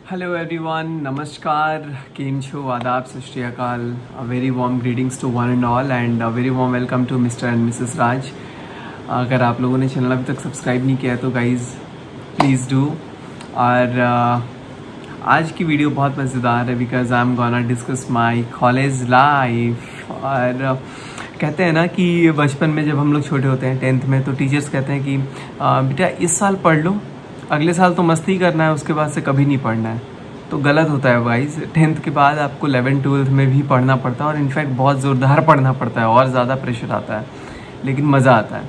Hello everyone, Namaskar, केम छो, आदाब, सत श्री अकाल, a very warm greetings to one and all and a very warm welcome to Mr. and Mrs. Raj। अगर आप लोगों ने चैनल अभी तक सब्सक्राइब नहीं किया है तो गाइज़ प्लीज़ डू। और आज की वीडियो बहुत मज़ेदार है because I am gonna discuss my college life. और कहते हैं ना कि बचपन में जब हम लोग छोटे होते हैं 10th में, तो टीचर्स कहते हैं कि बेटा इस साल पढ़ लो, अगले साल तो मस्ती करना है, उसके बाद से कभी नहीं पढ़ना है। तो गलत होता है गाइस। 10th के बाद आपको 11th 12th में भी पढ़ना पड़ता है और इनफैक्ट बहुत ज़ोरदार पढ़ना पड़ता है और ज़्यादा प्रेशर आता है, लेकिन मज़ा आता है।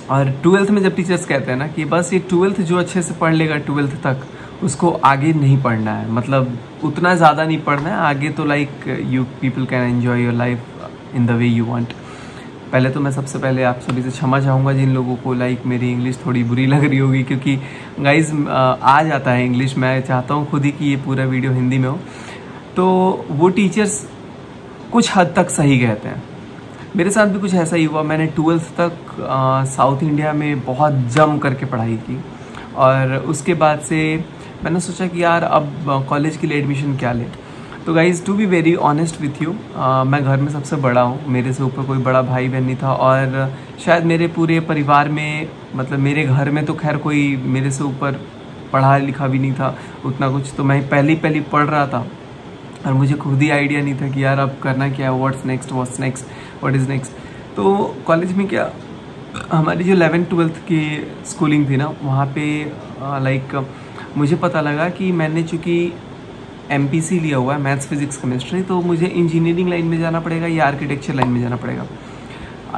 और 12th में जब टीचर्स कहते हैं ना कि बस ये 12th जो अच्छे से पढ़ लेगा 12th तक, उसको आगे नहीं पढ़ना है, मतलब उतना ज़्यादा नहीं पढ़ना है आगे, तो like you people can enjoy your life in the way you want. पहले तो मैं सबसे पहले आप सभी से क्षमा चाहूँगा जिन लोगों को लाइक मेरी इंग्लिश थोड़ी बुरी लग रही होगी, क्योंकि गाइज आ जाता है इंग्लिश, मैं चाहता हूँ खुद ही कि ये पूरा वीडियो हिंदी में हो। तो वो टीचर्स कुछ हद तक सही कहते हैं, मेरे साथ भी कुछ ऐसा ही हुआ। मैंने 12th तक साउथ इंडिया में बहुत जम करके पढ़ाई की और उसके बाद से मैंने सोचा कि यार अब कॉलेज के लिए एडमिशन क्या लें। तो guys to be very honest with you, मैं घर में सबसे बड़ा हूँ, मेरे से ऊपर कोई बड़ा भाई बहन नहीं था और शायद मेरे पूरे परिवार में, मतलब मेरे घर में तो खैर कोई मेरे से ऊपर पढ़ा लिखा भी नहीं था उतना कुछ। तो मैं पहली पढ़ रहा था और मुझे खुद ही आइडिया नहीं था कि यार अब करना क्या है, what's next what is next. तो कॉलेज में क्या, हमारी जो 11th 12th की स्कूलिंग थी ना, वहाँ पे लाइक मुझे पता लगा कि मैंने चूँकि MPC लिया हुआ है, मैथ्स फिजिक्स केमिस्ट्री, तो मुझे इंजीनियरिंग लाइन में जाना पड़ेगा या आर्किटेक्चर लाइन में जाना पड़ेगा।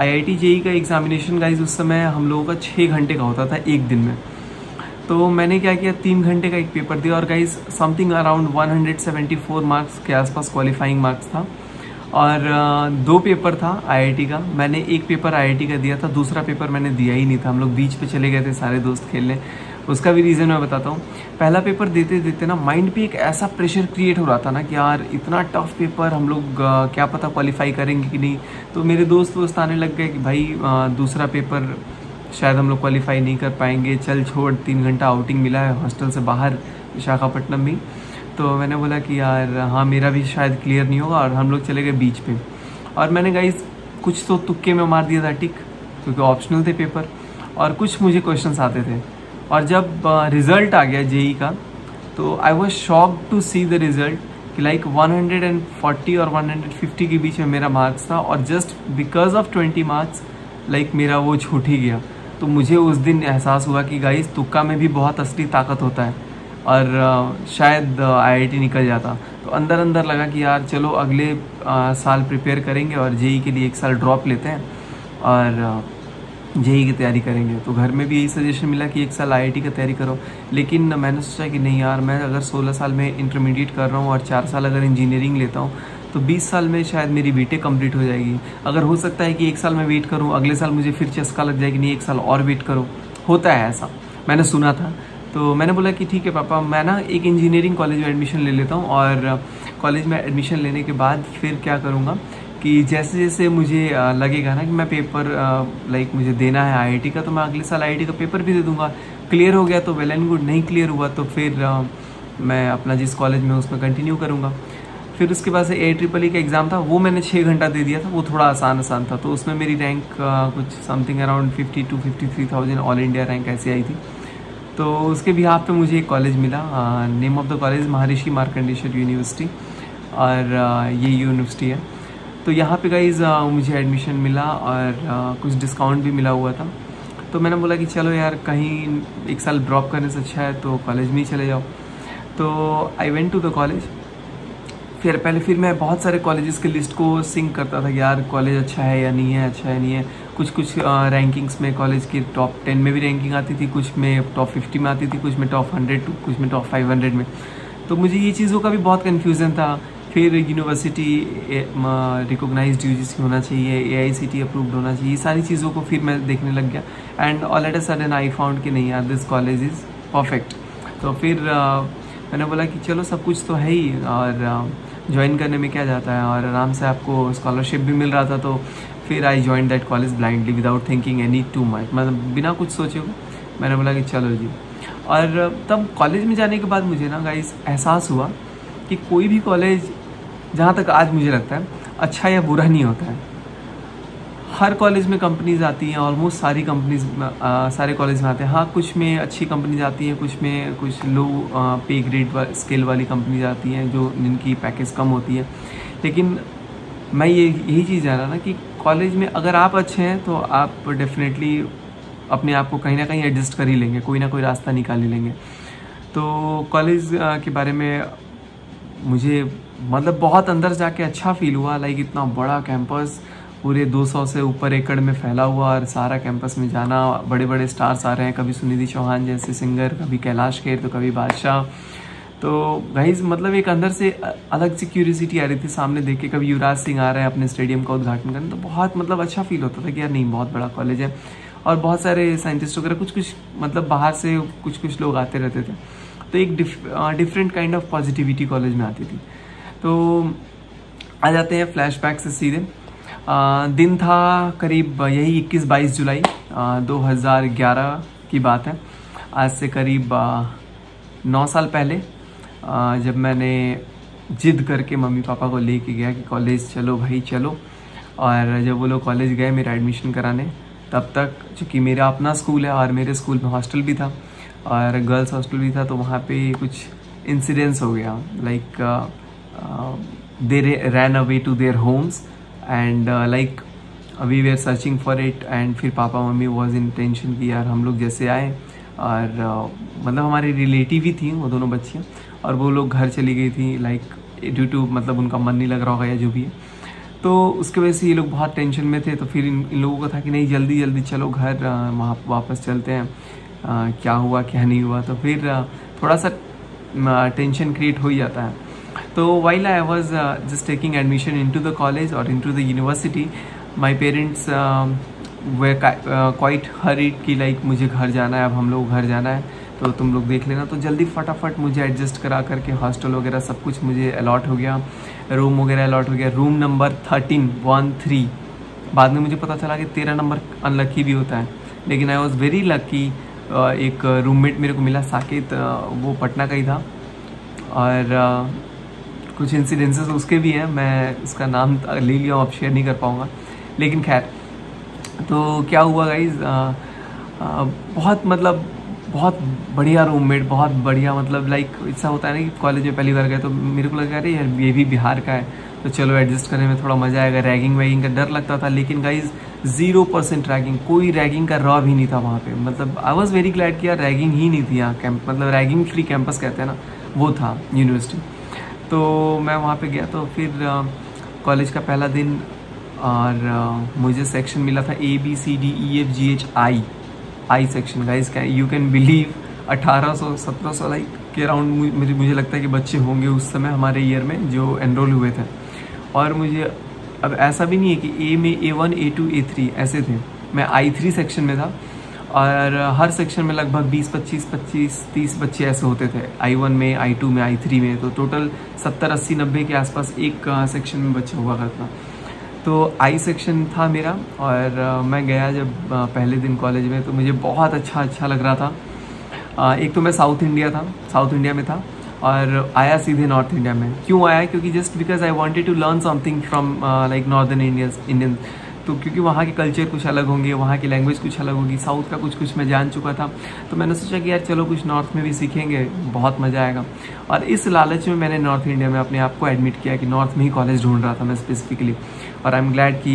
IIT JEE का एग्जामिनेशन गाइज उस समय हम लोगों का 6 घंटे का होता था एक दिन में। तो मैंने क्या किया, 3 घंटे का एक पेपर दिया और गाइज समथिंग अराउंड 174 मार्क्स के आसपास क्वालिफाइंग मार्क्स था और 2 पेपर था IIT का। मैंने एक पेपर IIT का दिया था, दूसरा पेपर मैंने दिया ही नहीं था। हम लोग बीच पे चले गए थे सारे दोस्त खेलने, उसका भी रीज़न मैं बताता हूँ। पहला पेपर देते देते ना माइंड पे एक ऐसा प्रेशर क्रिएट हो रहा था ना कि यार इतना टफ पेपर, हम लोग क्या पता क्वालिफाई करेंगे कि नहीं। तो मेरे दोस्त आने लग गए कि भाई दूसरा पेपर शायद हम लोग क्वालिफाई नहीं कर पाएंगे, चल छोड़, 3 घंटा आउटिंग मिला है हॉस्टल से बाहर विशाखापट्टनम में। तो मैंने बोला कि यार हाँ मेरा भी शायद क्लियर नहीं होगा, और हम लोग चले गए बीच पे। और मैंने गाइस कुछ तो तुक्के में मार दिया था टिक, क्योंकि ऑप्शनल थे पेपर और कुछ मुझे क्वेश्चंस आते थे। और जब रिज़ल्ट आ गया JEE का, तो I was shocked to see the result कि लाइक 140 और 150 के बीच में मेरा मार्क्स था और just because of 20 marks like मेरा वो छूट ही गया। तो मुझे उस दिन एहसास हुआ कि गाइस तुक्का में भी बहुत असली ताकत होता है और शायद IIT निकल जाता। तो अंदर अंदर लगा कि यार चलो अगले साल प्रिपेयर करेंगे और JEE के लिए 1 साल ड्रॉप लेते हैं और JEE की तैयारी करेंगे। तो घर में भी यही सजेशन मिला कि 1 साल IIT की तैयारी करो, लेकिन मैंने सोचा कि नहीं यार, मैं अगर 16 साल में इंटरमीडिएट कर रहा हूँ और 4 साल अगर इंजीनियरिंग लेता हूँ तो 20 साल में शायद मेरी BTech कंप्लीट हो जाएगी। अगर हो सकता है कि 1 साल में वेट करूँ, अगले साल मुझे फिर चस्का लग जाएगी, नहीं 1 साल और वेट करो, होता है ऐसा, मैंने सुना था। तो मैंने बोला कि ठीक है पापा, मैं ना एक इंजीनियरिंग कॉलेज में एडमिशन ले लेता हूँ और कॉलेज में एडमिशन लेने के बाद फिर क्या करूँगा कि जैसे जैसे मुझे लगेगा ना कि मैं पेपर लाइक मुझे देना है IIT का, तो मैं अगले साल IIT का पेपर भी दे दूँगा। क्लियर हो गया तो वेल एंड गुड, नहीं क्लियर हुआ तो फिर मैं अपना जिस कॉलेज में उसमें कंटिन्यू करूँगा। फिर उसके बाद से AIEEE का एग्ज़ाम था, वो मैंने 6 घंटा दे दिया था, वो थोड़ा आसान था। तो उसमें मेरी रैंक कुछ something around 52-53,000 all India rank ऐसी आई थी। तो उसके भी हाथ पे मुझे एक कॉलेज मिला, name of the college Maharshi Markandeshwar university, और ये यूनिवर्सिटी है। तो यहाँ पे गाइज मुझे एडमिशन मिला और कुछ डिस्काउंट भी मिला हुआ था। तो मैंने बोला कि चलो यार कहीं 1 साल ड्रॉप करने से अच्छा है तो कॉलेज में ही चले जाओ। तो I went to the college. फिर मैं बहुत सारे कॉलेजेस के लिस्ट को सिंक करता था कि यार कॉलेज अच्छा है या नहीं है, अच्छा है नहीं है। कुछ रैंकिंग्स में कॉलेज की टॉप 10 में भी रैंकिंग आती थी, कुछ में टॉप 50 में आती थी, कुछ में टॉप 100, कुछ में टॉप 500 में। तो मुझे ये चीज़ों का भी बहुत कन्फ्यूज़न था। फिर यूनिवर्सिटी रिकॉग्नाइज्ड UGC होना चाहिए, AICTE अप्रूव्ड होना चाहिए, ये सारी चीज़ों को फिर मैं देखने लग गया। And all at a sudden I found कि नहीं यार, दिस कॉलेज इज़ परफेक्ट। तो फिर मैंने बोला कि चलो सब कुछ तो है ही और ज्वाइन करने में क्या जाता है, और आराम से आपको स्कॉलरशिप भी मिल रहा था। तो फिर I join that college blindly without thinking any too much, मतलब बिना कुछ सोचे हुए मैंने बोला कि चलो जी। और तब कॉलेज में जाने के बाद मुझे ना गाइस एहसास हुआ कि कोई भी कॉलेज, जहाँ तक आज मुझे लगता है, अच्छा या बुरा नहीं होता है। हर कॉलेज में कंपनीज आती हैं, ऑलमोस्ट सारी कंपनीज सारे कॉलेज में आते हैं। हाँ, कुछ में अच्छी कंपनीज आती हैं, कुछ में कुछ लो पे ग्रेड स्केल वाली कंपनीज आती हैं जो जिनकी पैकेज कम होती है। लेकिन मैं यही चीज़ जान रहा ना कि कॉलेज में अगर आप अच्छे हैं तो आप डेफिनेटली अपने आप को कहीं ना कहीं एडजस्ट कर ही लेंगे, कोई ना कोई रास्ता निकाल ही लेंगे। तो कॉलेज के बारे में मुझे मतलब बहुत अंदर जाके अच्छा फील हुआ। लाइक इतना बड़ा कैंपस, पूरे 200 से ऊपर एकड़ में फैला हुआ, और सारा कैंपस में जाना, बड़े बड़े स्टार्स आ रहे हैं, कभी सुनिधि चौहान जैसे सिंगर, कभी कैलाश खेर, तो कभी बादशाह। तो गाइज मतलब एक अंदर से अलग सी क्यूरियोसिटी आ रही थी सामने देख के। कभी युवराज सिंह आ रहे हैं अपने स्टेडियम का उद्घाटन करने, तो बहुत मतलब अच्छा फील होता था कि यार नहीं, बहुत बड़ा कॉलेज है। और बहुत सारे साइंटिस्ट वगैरह कुछ मतलब बाहर से कुछ लोग आते रहते थे, तो एक different kind of positivity college में आती थी। तो आ जाते हैं फ्लैशबैक से सीधे। दिन था करीब यही 21-22 जुलाई 2011 की बात है। आज से करीब 9 साल पहले, जब मैंने जिद करके मम्मी पापा को लेके गया कि कॉलेज चलो भाई चलो। और जब वो लोग कॉलेज गए मेरा एडमिशन कराने, तब तक चूँकि मेरा अपना स्कूल है और मेरे स्कूल में हॉस्टल भी था और गर्ल्स हॉस्टल भी था, तो वहाँ पे कुछ इंसिडेंट्स हो गया। Like they ran away to their homes and like we were searching for it. And फिर पापा मम्मी वॉज इन टेंशन कि यार हम लोग जैसे आए, और मतलब हमारी रिलेटिव ही थी वो दोनों बच्चियाँ, और वो लोग घर चली गई थी लाइक ड्यू टू मतलब उनका मन नहीं लग रहा होगा या जो भी है। तो उसके वजह से ये लोग बहुत टेंशन में थे। तो फिर इन लोगों को था कि नहीं जल्दी जल्दी चलो घर, वहाँ वापस चलते हैं, क्या हुआ क्या नहीं हुआ। तो फिर थोड़ा सा टेंशन क्रिएट हो ही जाता है। तो while I was just taking admission into the college और into the university, my parents were quite hurried कि लाइक मुझे घर जाना है, अब हम लोग घर जाना है, तो तुम लोग देख लेना। तो जल्दी फटाफट मुझे एडजस्ट करा करके हॉस्टल वगैरह सब कुछ मुझे अलॉट हो गया, रूम वगैरह अलॉट हो गया। Room number 1313। बाद में मुझे पता चला कि 13 नंबर अनलकी भी होता है, लेकिन आई वॉज वेरी लकी। एक रूममेट मेरे को मिला साकेत, वो पटना का ही था, और कुछ इंसिडेंसेस उसके भी हैं, मैं उसका नाम ले लिया हूँ, अब शेयर नहीं कर पाऊँगा। लेकिन खैर, तो क्या हुआ गाइज, बहुत मतलब बहुत बढ़िया रूममेट, बहुत बढ़िया। मतलब लाइक ऐसा होता है ना कि कॉलेज में पहली बार गए तो मेरे को लगा अरे यार ये भी बिहार का है, तो चलो एडजस्ट करने में थोड़ा मज़ा आएगा। रैगिंग वैगिंग का डर लगता था, लेकिन गाइज 0% रैगिंग, कोई रैगिंग का रॉ भी नहीं था वहाँ पे। मतलब आई वॉज वेरी ग्लैड कि यार रैगिंग ही नहीं थी यहाँ कैंप, मतलब रैगिंग फ्री कैंपस कहते हैं ना, वो था यूनिवर्सिटी। तो मैं वहाँ पे गया, तो फिर कॉलेज का पहला दिन, और मुझे सेक्शन मिला था ABCDEFGH I section. Guys you can believe 1800-1700 like के अराउंड मुझे लगता है कि बच्चे होंगे उस समय हमारे ईयर में जो एनरोल हुए थे। और मुझे अब ऐसा भी नहीं है कि A में A1 A2 A3 ऐसे थे, मैं I3 सेक्शन में था, और हर सेक्शन में लगभग 20-25-25-30 बच्चे ऐसे होते थे, I1 में, I2 में, I3 में। तो टोटल 70-80-90 के आसपास एक सेक्शन में बच्चा हुआ करता। तो आई सेक्शन था मेरा, और मैं गया जब पहले दिन कॉलेज में, तो मुझे बहुत अच्छा लग रहा था। एक तो मैं साउथ इंडिया में था, और आया सीधे नॉर्थ इंडिया में। क्यों आया? क्योंकि just because I wanted to learn something from like northern Indian. तो क्योंकि वहाँ के कल्चर कुछ अलग होंगे, वहाँ की लैंग्वेज कुछ अलग होगी, साउथ का कुछ मैं जान चुका था। तो मैंने सोचा कि यार चलो कुछ नॉर्थ में भी सीखेंगे, बहुत मज़ा आएगा। और इस लालच में मैंने नॉर्थ इंडिया में अपने आप को एडमिट किया कि नॉर्थ में ही कॉलेज ढूंढ रहा था मैं स्पेसिफिकली। और आई एम ग्लैड कि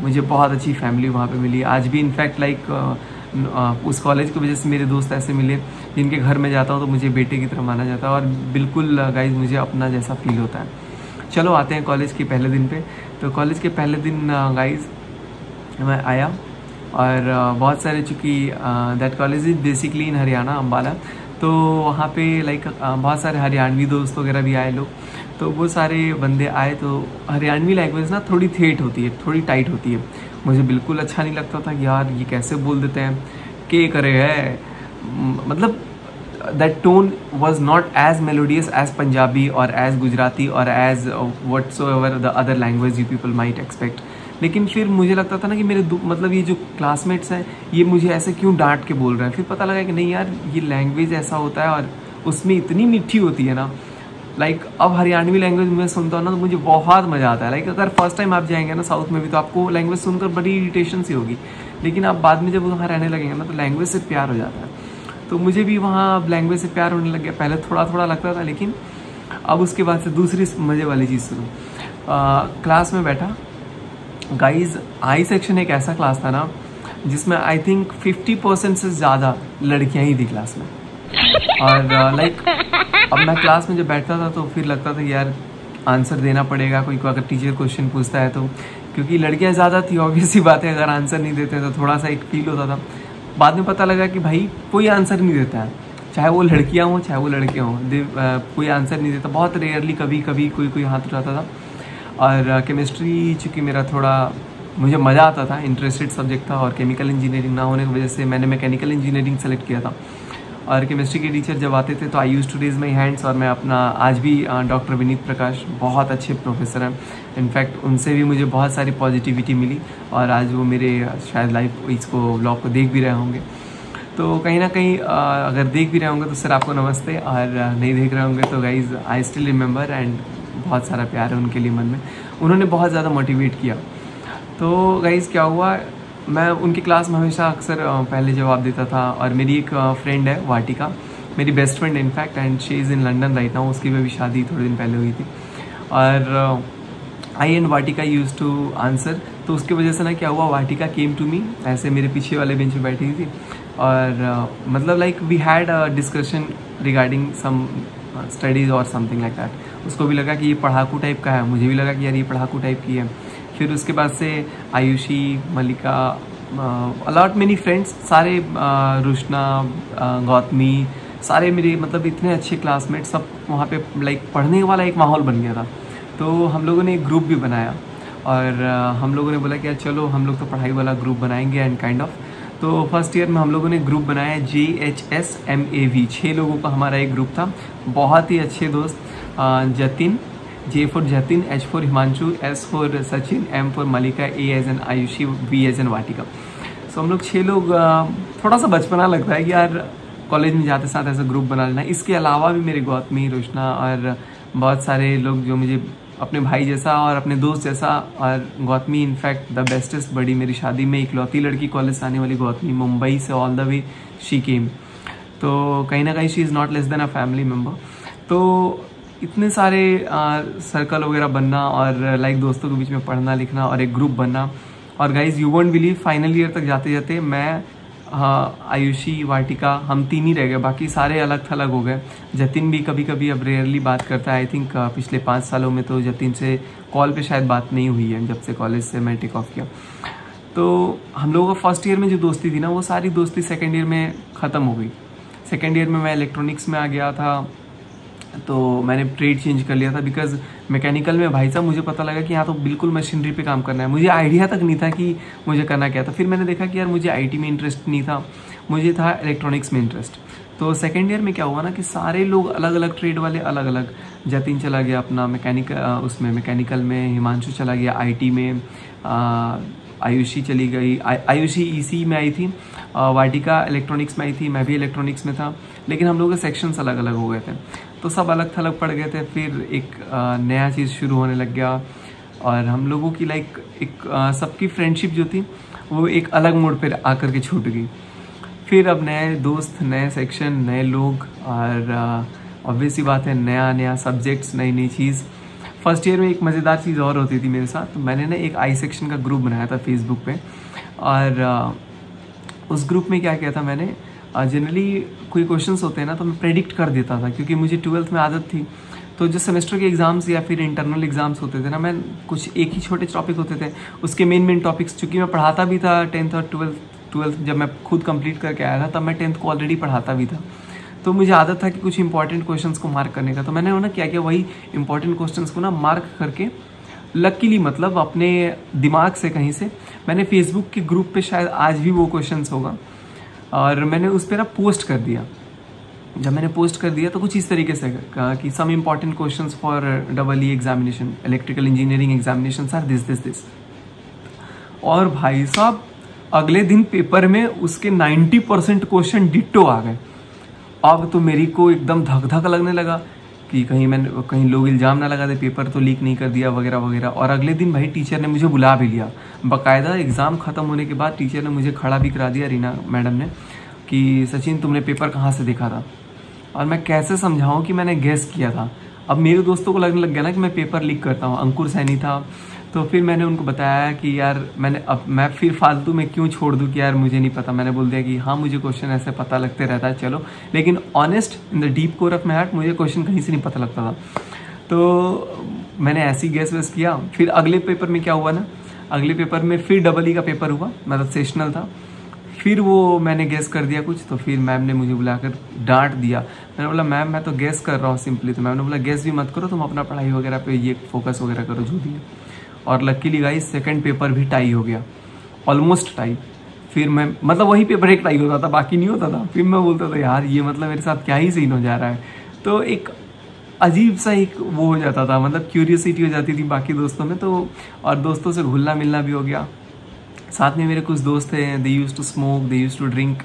मुझे बहुत अच्छी फैमिली वहाँ पे मिली। आज भी इनफैक्ट लाइक उस कॉलेज की वजह से मेरे दोस्त ऐसे मिले जिनके घर में जाता हूँ तो मुझे बेटे की तरह माना जाता है, और बिल्कुल गाइज मुझे अपना जैसा फील होता है। चलो आते हैं कॉलेज के पहले दिन पे। तो कॉलेज के पहले दिन गाइज मैं आया, और बहुत सारे, चूँकि दैट कॉलेज इज बेसिकली इन हरियाणा, अम्बाला। तो वहाँ पे लाइक बहुत सारे हरियाणवी दोस्त वगैरह भी आए लोग। तो वो सारे बंदे आए, तो हरियाणवी लैंग्वेज ना थोड़ी ठेठ होती है, थोड़ी टाइट होती है। मुझे बिल्कुल अच्छा नहीं लगता था कि यार ये कैसे बोल देते हैं, के करे है, मतलब that tone was not as melodious as Punjabi or as Gujarati or as whatsoever the other language you people might expect. लेकिन फिर मुझे लगता था ना कि मेरे मतलब ये जो क्लासमेट्स हैं ये मुझे ऐसे क्यों डांट के बोल रहे हैं। फिर पता लगा कि नहीं यार, ये लैंग्वेज ऐसा होता है और उसमें इतनी मीठी होती है ना। लाइक अब हरियाणवी लैंग्वेज मैं सुनता हूँ ना तो मुझे बहुत मज़ा आता है। लाइक अगर फर्स्ट टाइम आप जाएंगे ना साउथ में भी तो आपको लैंग्वेज सुनकर बड़ी इरिटेशन सी होगी, लेकिन आप बाद में जब वहाँ रहने लगेंगे ना तो लैंग्वेज से प्यार हो जाता है। तो मुझे भी वहाँ लैंग्वेज से प्यार होने लग गया। पहले थोड़ा थोड़ा लगता था, लेकिन अब उसके बाद से दूसरी मज़े वाली चीज़ सुनो। क्लास में बैठा, गाइज आई सेक्शन एक ऐसा क्लास था ना जिसमें आई थिंक 50% से ज़्यादा लड़कियां ही थी क्लास में। और लाइक अब मैं क्लास में जब बैठता था तो फिर लगता था यार आंसर देना पड़ेगा, कोई अगर टीचर क्वेश्चन पूछता है तो, क्योंकि लड़कियां ज़्यादा थी। ऑब्वियस सी बात है, अगर आंसर नहीं देते तो थोड़ा सा एक फील होता था। बाद में पता लगा कि भाई कोई आंसर नहीं देता है, चाहे वो लड़कियां हों चाहे वो लड़के हों, कोई आंसर नहीं देता। बहुत रेयरली कभी कभी कोई हाथ उठाता था। और केमिस्ट्री चूँकि मेरा थोड़ा मुझे मज़ा आता था, इंटरेस्टेड सब्जेक्ट था, और केमिकल इंजीनियरिंग ना होने की वजह से मैंने मैकेनिकल इंजीनियरिंग सेलेक्ट किया था। और केमिस्ट्री के टीचर जब आते थे तो I used to raise my hands. और मैं अपना आज भी डॉक्टर विनीत प्रकाश बहुत अच्छे प्रोफेसर हैं। इनफैक्ट उनसे भी मुझे बहुत सारी पॉजिटिविटी मिली, और आज वो मेरे शायद लाइव इसको ब्लॉग को देख भी रहे होंगे। तो कहीं ना कहीं अगर देख भी रहे होंगे तो सर आपको नमस्ते, और नहीं देख रहे होंगे तो guys I still remember, and बहुत सारा प्यार है उनके लिए मन में। उन्होंने बहुत ज़्यादा मोटिवेट किया। तो गाइज क्या हुआ, मैं उनकी क्लास में हमेशा अक्सर पहले जवाब देता था। और मेरी एक फ्रेंड है वाटिका, मेरी best friend in fact, and she is in London right now. उसकी भी शादी थोड़े दिन पहले हुई थी। और I and Vatika used to answer. तो उसकी वजह से ना क्या हुआ, वाटिका केम टू मी, ऐसे मेरे पीछे वाले बेंच पे बैठी हुई थी। और मतलब like we had a discussion regarding some studies और समथिंग लाइक दैट। उसको भी लगा कि ये पढ़ाकू टाइप का है, मुझे भी लगा कि यार ये पढ़ाकू टाइप की है। फिर उसके बाद से आयुषी, मलिका, अलॉट मेनी फ्रेंड्स, सारे रुशना, गौतमी, सारे मेरे मतलब इतने अच्छे क्लासमेट, सब वहाँ पे लाइक पढ़ने वाला एक माहौल बन गया था। तो हम लोगों ने एक ग्रुप भी बनाया, और हम लोगों ने बोला कि यार चलो हम लोग तो पढ़ाई वाला ग्रुप बनाएंगे एंड काइंड ऑफ। तो फर्स्ट ईयर में हम लोगों ने ग्रुप बनाया JHSMAV, 6 लोगों का हमारा एक ग्रुप था। बहुत ही अच्छे दोस्त, Jatin, J for Jatin, H for Himanshu, S for Sachin, M for Malika, A as in Ayushi, V as in वाटिका। सो हम लोग 6 लोग, थोड़ा सा बचपना लगता है कि यार कॉलेज में जाते साथ ऐसा ग्रुप बना लेना। इसके अलावा भी मेरे गौतमी, रोशना और बहुत सारे लोग जो मुझे अपने भाई जैसा और अपने दोस्त जैसा। और गौतमी इनफैक्ट द बेस्टेस्ट बड़ी, मेरी शादी में इकलौती लड़की कॉलेज से आने वाली गौतमी, मुंबई से all the way she came. तो कहीं ना कहीं she is not less than a family member. तो इतने सारे सर्कल वगैरह बनना, और लाइक दोस्तों के बीच में पढ़ना लिखना, और एक ग्रुप बनना। और guys you won't believe, final year तक जाते जाते मैं, आयुषी, वाटिका, हम 3 ही रह गए, बाकी सारे अलग थलग हो गए। जतिन भी कभी कभी अब रेयरली बात करता है। आई थिंक पिछले 5 सालों में तो जतिन से कॉल पे शायद बात नहीं हुई है, जब से कॉलेज से मैं टेक ऑफ किया। तो हम लोगों का फर्स्ट ईयर में जो दोस्ती थी ना, वो सारी दोस्ती सेकेंड ईयर में ख़त्म हो गई। सेकेंड ईयर में मैं इलेक्ट्रॉनिक्स में आ गया था, तो मैंने ट्रेड चेंज कर लिया था। बिकॉज मैकेनिकल में भाई साहब मुझे पता लगा कि यहाँ तो बिल्कुल मशीनरी पे काम करना है। मुझे आइडिया तक नहीं था कि मुझे करना क्या था। फिर मैंने देखा कि यार मुझे आईटी में इंटरेस्ट नहीं था, मुझे था इलेक्ट्रॉनिक्स में इंटरेस्ट। तो सेकेंड ईयर में क्या हुआ ना कि सारे लोग अलग अलग ट्रेड वाले अलग अलग, जतिन चला गया अपना मैकेनिकल में, हिमांशु चला गया आईटी में, आयुषी चली गई, आयुषी ईसी में आई थी, वाटिका इलेक्ट्रॉनिक्स में आई थी, मैं भी इलेक्ट्रॉनिक्स में था। लेकिन हम लोगों के सेक्शंस अलग अलग हो गए थे, तो सब अलग थलग पड़ गए थे। फिर एक नया चीज़ शुरू होने लग गया, और हम लोगों की लाइक एक सबकी फ्रेंडशिप जो थी वो एक अलग मोड़ पर आकर के छूट गई। फिर अब नए दोस्त, नए सेक्शन, नए लोग, और ऑब्वियस सी बात है नया नया सब्जेक्ट्स, नई नई चीज़। फर्स्ट ईयर में एक मज़ेदार चीज़ और होती थी मेरे साथ, तो मैंने ना एक आई सेक्शन का ग्रुप बनाया था फेसबुक पे। और उस ग्रुप में क्या किया था मैंने, जनरली कोई क्वेश्चंस होते हैं ना तो मैं प्रेडिक्ट कर देता था, क्योंकि मुझे 12th में आदत थी। तो जो सेमेस्टर के एग्ज़ाम्स या फिर इंटरनल एग्ज़ाम्स होते थे ना, मैं कुछ एक ही छोटे टॉपिक होते थे, उसके मेन टॉपिक्स, चूँकि मैं पढ़ाता भी था 10th और 12th जब मैं खुद कंप्लीट करके आया था, तब मैं 10th को ऑलरेडी पढ़ाता भी था। तो मुझे आदत था कि कुछ इंपॉर्टेंट क्वेश्चंस को मार्क करने का। तो मैंने ना क्या किया, वही इंपॉर्टेंट क्वेश्चंस को ना मार्क करके, लकीली मतलब अपने दिमाग से कहीं से, मैंने फेसबुक के ग्रुप पे, शायद आज भी वो क्वेश्चंस होगा, और मैंने उस पर ना पोस्ट कर दिया। जब मैंने पोस्ट कर दिया तो कुछ इस तरीके से कहा कि some important questions for EE examination, electrical engineering examination are this this this. और भाई साहब अगले दिन पेपर में उसके 90% क्वेश्चन डिट्टो आ गए। अब तो मेरी को एकदम धक धक लगने लगा कि कहीं लोग इल्ज़ाम ना लगा दे, पेपर तो लीक नहीं कर दिया वगैरह वगैरह। और अगले दिन भाई टीचर ने मुझे बुला भी लिया, बाकायदा एग्ज़ाम ख़त्म होने के बाद टीचर ने मुझे खड़ा भी करा दिया, रीना मैडम ने, कि सचिन तुमने पेपर कहाँ से देखा था। और मैं कैसे समझाऊँ कि मैंने गेस किया था। अब मेरे दोस्तों को लगने लग गया ना कि मैं पेपर लीक करता हूँ, अंकुर सैनी था। तो फिर मैंने उनको बताया कि यार मैं फिर फालतू में क्यों छोड़ दूँ कि यार मुझे नहीं पता। मैंने बोल दिया कि हाँ मुझे क्वेश्चन ऐसे पता लगते रहता है चलो, लेकिन honest in the deep core of my heart मुझे क्वेश्चन कहीं से नहीं पता लगता था। तो मैंने ऐसी गैस वैस किया। फिर अगले पेपर में क्या हुआ ना, अगले पेपर में फिर EE का पेपर हुआ, मतलब सेशनल था। फिर वो मैंने गेस कर दिया कुछ, तो फिर मैम ने मुझे बुलाकर डांट दिया। मैंने बोला मैम मैं तो गेस कर रहा हूँ सिंपली। तो मैम ने बोला गेस भी मत करो, तुम अपना पढ़ाई वगैरह पे ये फोकस वगैरह करो जो भी है। और लकीली गाइस सेकंड पेपर भी टाई हो गया, ऑलमोस्ट टाई। फिर मैं मतलब वही पेपर एक टाई होता था, बाकी नहीं होता था। फिर मैं बोलता था यार ये मतलब मेरे साथ क्या ही सीन हो जा रहा है। तो एक अजीब सा एक वो हो जाता था, मतलब क्यूरियोसिटी हो जाती थी बाकी दोस्तों में। तो और दोस्तों से घुलना मिलना भी हो गया। साथ में मेरे कुछ दोस्त थे, they used to smoke, they used to drink,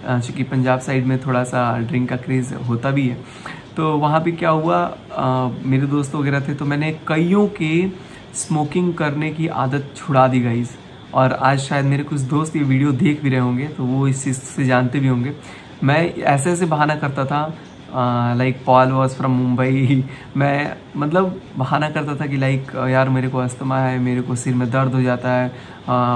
चूँकि पंजाब साइड में थोड़ा सा ड्रिंक का क्रेज़ होता भी है। तो वहाँ पे क्या हुआ, मेरे दोस्त वगैरह थे, तो मैंने कईयों के स्मोकिंग करने की आदत छुड़ा दी गाइस। और आज शायद मेरे कुछ दोस्त ये वीडियो देख भी रहे होंगे, तो वो इस चीज़ से जानते भी होंगे। मैं ऐसे ऐसे बहाना करता था, like Paul was from Mumbai. मैं मतलब बहाना करता था कि लाइक यार मेरे को अस्थमा है, मेरे को सिर में दर्द हो जाता है,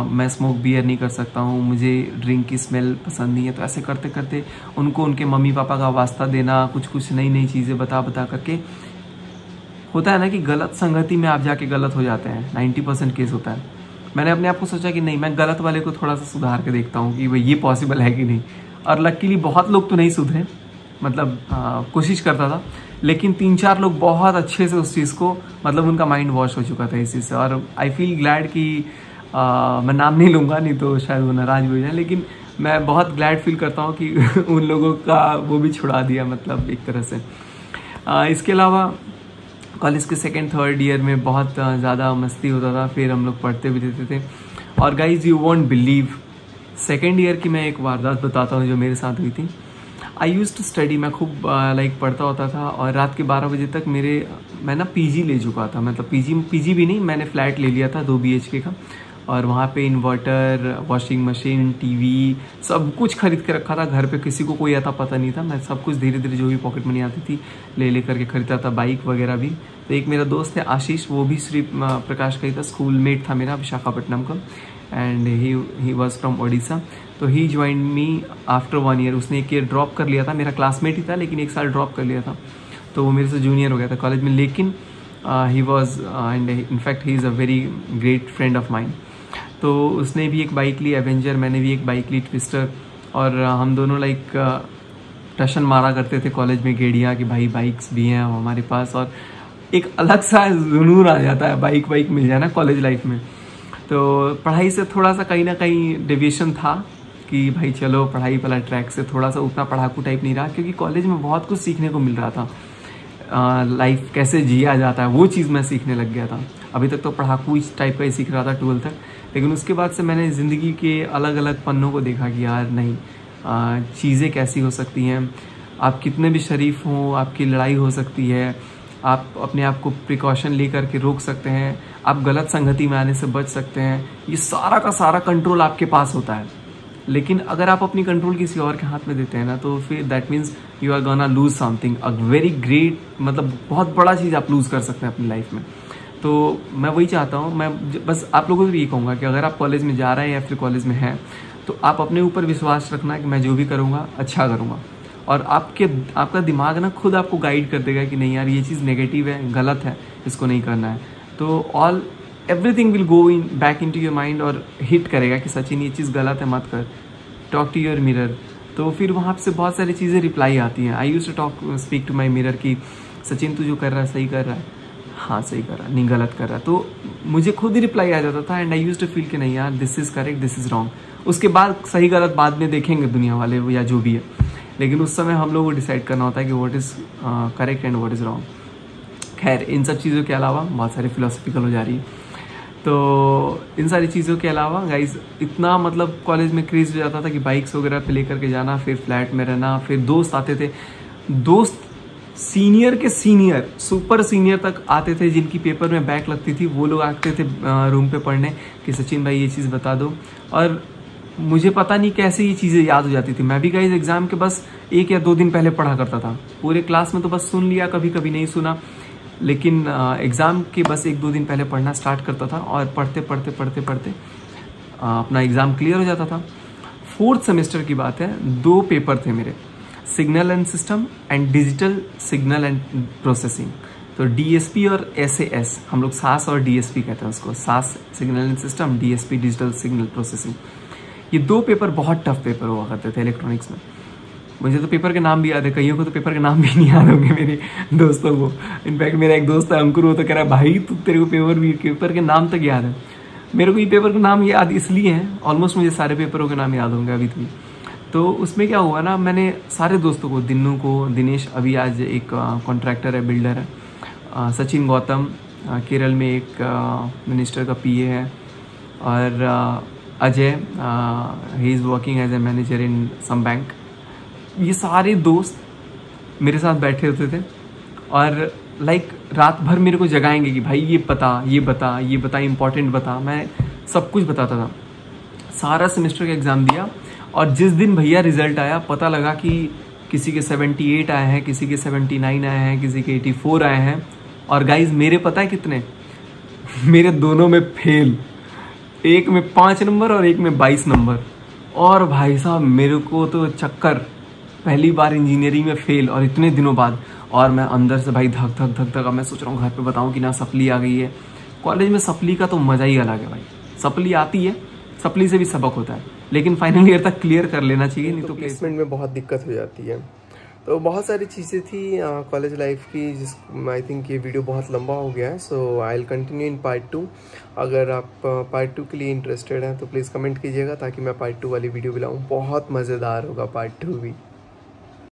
मैं स्मोक बियर नहीं कर सकता हूँ, मुझे ड्रिंक की स्मेल पसंद नहीं है। तो ऐसे करते करते उनको उनके मम्मी पापा का वास्ता देना, कुछ कुछ नई नई चीज़ें बता करके। होता है ना कि गलत संगति में आप जाके गलत हो जाते हैं, 90% केस होता है। मैंने अपने आप को सोचा कि नहीं, मैं गलत वाले को थोड़ा सा सुधार के देखता हूँ कि भाई ये पॉसिबल है कि नहीं। और लकीली बहुत लोग तो नहीं सुधरे, मतलब कोशिश करता था, लेकिन 3-4 लोग बहुत अच्छे से उस चीज़ को, मतलब उनका माइंड वॉश हो चुका था इस चीज़ से। और आई फील ग्लैड कि मैं नाम नहीं लूँगा, नहीं तो शायद वो नाराज़ भी हो जाए, लेकिन मैं बहुत ग्लैड फील करता हूँ कि उन लोगों का वो भी छुड़ा दिया, मतलब एक तरह से। इसके अलावा कॉलेज के 2nd-3rd ईयर में बहुत ज़्यादा मस्ती होता था, फिर हम लोग पढ़ते भी रहते थे। और guys you won't believe, 2nd year की मैं एक वारदात बताता हूँ जो मेरे साथ हुई थी। आई यूज़ टू स्टडी, मैं खूब लाइक पढ़ता होता था। और रात के 12 बजे तक मैं ना पीजी ले चुका था, मतलब पीजी भी नहीं, मैंने फ्लैट ले लिया था 2 BHK का। और वहाँ पे इन्वर्टर, वॉशिंग मशीन, टीवी सब कुछ खरीद के रखा था। घर पे किसी को कोई आता पता नहीं था। मैं सब कुछ धीरे धीरे जो भी पॉकेट मनी आती थी ले करके खरीदता था, बाइक वगैरह भी। तो एक मेरा दोस्त है आशीष, वो भी श्री प्रकाश का ही था, स्कूलमेट था मेरा विशाखापट्टनम का, and he was from Odisha. तो ही ज्वाइन मी आफ्टर 1 ईयर। उसने 1 ईयर ड्रॉप कर लिया था, मेरा क्लासमेट ही था लेकिन 1 साल ड्रॉप कर लिया था। तो वो मेरे से जूनियर हो गया था कॉलेज में, लेकिन he was and in fact he is a very great friend of mind. तो उसने भी एक बाइक ली एवेंजर, मैंने भी एक बाइक ली ट्विस्टर। और हम दोनों लाइक टशन मारा करते थे कॉलेज में गेड़ियाँ कि भाई बाइक्स भी हैं हमारे पास। और एक अलग सा जुनून आ जाता है बाइक मिल जाए ना कॉलेज लाइफ में। तो पढ़ाई से थोड़ा सा कहीं ना कहीं डेविएशन था कि भाई चलो पढ़ाई वाला ट्रैक से थोड़ा सा उतना पढ़ाकू टाइप नहीं रहा, क्योंकि कॉलेज में बहुत कुछ सीखने को मिल रहा था। लाइफ कैसे जिया जाता है वो चीज़ मैं सीखने लग गया था। अभी तक तो पढ़ाकू इस टाइप का ही सीख रहा था 12th तक, लेकिन उसके बाद से मैंने ज़िंदगी के अलग अलग पन्नों को देखा कि यार नहीं, चीज़ें कैसी हो सकती हैं। आप कितने भी शरीफ हों, आपकी लड़ाई हो सकती है, आप अपने आप को प्रिकॉशन ले करके रोक सकते हैं, आप गलत संगति में आने से बच सकते हैं। ये सारा का सारा कंट्रोल आपके पास होता है। लेकिन अगर आप अपनी कंट्रोल किसी और के हाथ में देते हैं ना, तो फिर that means you are gonna lose something a very great, मतलब बहुत बड़ा चीज़ आप लूज़ कर सकते हैं अपनी लाइफ में। तो मैं वही चाहता हूँ, मैं बस आप लोगों को भी ये कहूँगा कि अगर आप कॉलेज में जा रहे हैं या फिर कॉलेज में हैं, तो आप अपने ऊपर विश्वास रखना कि मैं जो भी करूँगा अच्छा करूँगा। और आपका दिमाग ना खुद आपको गाइड कर देगा कि नहीं यार ये चीज़ नेगेटिव है, गलत है, इसको नहीं करना है। तो everything will go in back in to your mind और हिट करेगा कि सचिन ये चीज़ गलत है, मत कर, टॉक टू योर मिरर। तो फिर वहाँ से बहुत सारी चीज़ें रिप्लाई आती हैं। I used to speak to my mirror कि सचिन तू जो कर रहा है सही कर रहा है, हाँ सही कर रहा है, नहीं गलत कर रहा है। तो मुझे खुद ही रिप्लाई आ जाता था and I used to feel कि नहीं यार this is correct, this is wrong. उसके बाद सही गलत बाद में देखेंगे दुनिया वाले या जो भी है, लेकिन उस समय हम लोग को डिसाइड करना होता है कि what is correct and what is wrong. खैर इन सब चीज़ों के अलावा बहुत सारी फिलोसफिकल हो जा रही है। तो इन सारी चीज़ों के अलावा गाइज इतना मतलब कॉलेज में क्रेज हो जाता था कि बाइक्स वगैरह पे लेकर के जाना, फिर फ्लैट में रहना, फिर दोस्त आते थे, दोस्त सीनियर के सीनियर सुपर सीनियर तक आते थे जिनकी पेपर में बैक लगती थी, वो लोग आते थे रूम पे पढ़ने कि सचिन भाई ये चीज़ बता दो। और मुझे पता नहीं कैसे ये चीज़ें याद हो जाती थी। मैं भी गाइज एग्जाम के बस 1 या 2 दिन पहले पढ़ा करता था, पूरे क्लास में तो बस सुन लिया, कभी कभी नहीं सुना, लेकिन एग्ज़ाम के बस 1-2 दिन पहले पढ़ना स्टार्ट करता था और पढ़ते पढ़ते पढ़ते पढ़ते अपना एग्ज़ाम क्लियर हो जाता था। 4th सेमेस्टर की बात है, 2 पेपर थे मेरे, signal and system and digital signal and processing. तो डीएसपी और एसएएस, हम लोग सास और डीएसपी कहते हैं उसको, सास signal and system, DSP digital signal processing. ये 2 पेपर बहुत टफ पेपर हुआ करते थे इलेक्ट्रॉनिक्स में। मुझे तो पेपर के नाम भी याद है, कईयों को तो पेपर के नाम भी नहीं याद होंगे, मेरे दोस्तों को। इनफैक्ट मेरा एक दोस्त है अंकुर, वो तो कह रहा है भाई तू तेरे को पेपर के नाम तक याद है। मेरे को ये पेपर के नाम याद इसलिए हैं, ऑलमोस्ट मुझे सारे पेपरों के नाम याद होंगे अभी भी। तो उसमें क्या हुआ ना, मैंने सारे दोस्तों को, दिन्नू को, दिनेश अभी आज एक कॉन्ट्रैक्टर है, बिल्डर है, सचिन गौतम केरल में एक मिनिस्टर का पीए है, और Ajay he is working as a manager in some bank. ये सारे दोस्त मेरे साथ बैठे होते थे और लाइक रात भर मेरे को जगाएंगे कि भाई ये बता, ये बता, ये बता, इम्पोर्टेंट बता। मैं सब कुछ बताता था। सारा सेमेस्टर का एग्ज़ाम दिया और जिस दिन भैया रिजल्ट आया, पता लगा कि किसी के 78 आए हैं, किसी के 79 आए हैं, किसी के 84 आए हैं। और गाइज मेरे पता है कितने, मेरे दोनों में फेल, एक में 5 नंबर और एक में 22 नंबर। और भाई साहब मेरे को तो चक्कर, पहली बार इंजीनियरिंग में फेल और इतने दिनों बाद। और मैं अंदर से भाई धक धक धक धक, अब मैं सोच रहा हूँ घर पे बताऊँ कि ना सप्ली आ गई है। कॉलेज में सप्ली का तो मज़ा ही अलग है भाई, सप्ली आती है, सप्ली से भी सबक होता है, लेकिन फाइनल ईयर तक क्लियर कर लेना चाहिए, नहीं तो प्लेसमेंट में बहुत दिक्कत हो जाती है। तो बहुत सारी चीज़ें थी कॉलेज लाइफ की, जिस आई थिंक ये वीडियो बहुत लंबा हो गया है, so I will continue in part 2। अगर आप पार्ट 2 के लिए इंटरेस्टेड हैं तो प्लीज़ कमेंट कीजिएगा ताकि मैं पार्ट 2 वाली वीडियो भी लाऊँ। बहुत मज़ेदार होगा पार्ट 2 भी।